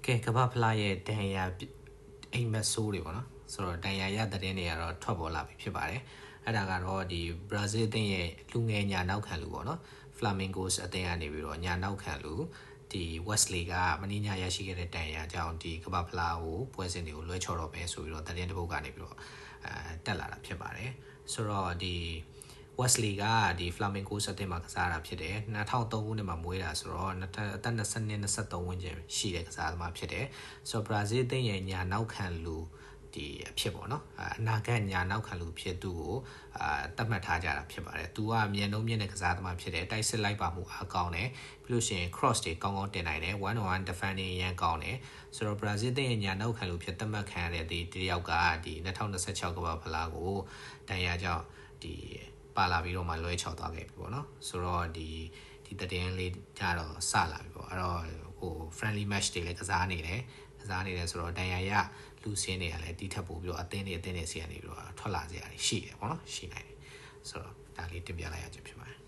ကဲကဘာဖလာရဲ့ဒန်ယာအိမ်မက်ဆိုးတွေပေါ့နော်ဆိုတော့ဒန်ယာရတဲ့နေရတော့ထွက်ပေါ်လာပြီဖြစ်ပါတယ်အဲ့ဒါကတော့ဒီဘရာဇီးအသင်းရဲ့လူငယ်ညာနောက်ခံလူပေါ့နော် Flamingos အသင်းကနေပြီးတော့ညာနောက်ခံလူဒီ Wesley ကမင်းညာရရှိခဲ့တဲ့ဒန်ယာကြောင့်ဒီကဘာဖလာကိုပွဲစဉ်တွေကိုလွှဲချော်တော့ပဲဆိုပြီးတော့တရင်တစ်ပုတ်ကနေပြီးတော့တက်လာတာဖြစ်ပါတယ်ဆိုတော့ဒီWesley ကဒီ Flamingos အသင်းမှာကစားတာဖြစ်တယ်2003ခုနှစ်မှာမွေးတာဆိုတော့အသက်20-23ဝန်းကျင်ရှိတဲ့ကစားသမားဖြစ်တယ်ဆိုတော့ Brazil အသင်းရဲ့ညာနောက်ခံလူဒီအဖြစ်ပေါ့နော်အနာဂတ်ညာနောက်ခံလူဖြစ်သူကိုတတ်မှတ်ထားကြတာဖြစ်ပါတယ်သူကမြန်နှုံးမြင့်တဲ့ကစားသမားဖြစ်တယ်တိုက်စစ်လိုက်ပါမှုအားကောင်းတယ်ပြီးလို့ရှိရင် cross တွေကောင်းကောင်းတင်နိုင်တယ် 1-on-1 defending ရန်ကောင်းတယ်ဆိုတော့ Brazil အသင်းရဲ့ညာနောက်ခံလူဖြစ်တတ်မှတ်ခံရတဲ့ဒီတယောက်ကဒီ2026ကမ္ဘာဖလားကိုတန်ရာကြောင့်ဒီပါလာပြီးတော့မှလွှဲချော်သွားခဲ့ပြီပေါ့နော်ဆိုတော့ဒီသတင်းလေးကြတော့စလာပြီပေါ့အဲ့တော့ဟို friendly match တွေလည်းကစားနေတယ်ဆိုတော့ဒန်ယာရလူစင်းတွေကလည်းတီးထပ်ပို့ပြီးတော့အသင်းတွေစီကနေပြီးတော့ထွက်လာကြရတယ်ရှိတယ်ပေါ့နော်ရှိနိုင်တယ်ဆိုတော့ဒါလေးတင်ပြလိုက်ရခြင်းဖြစ်ပါတယ်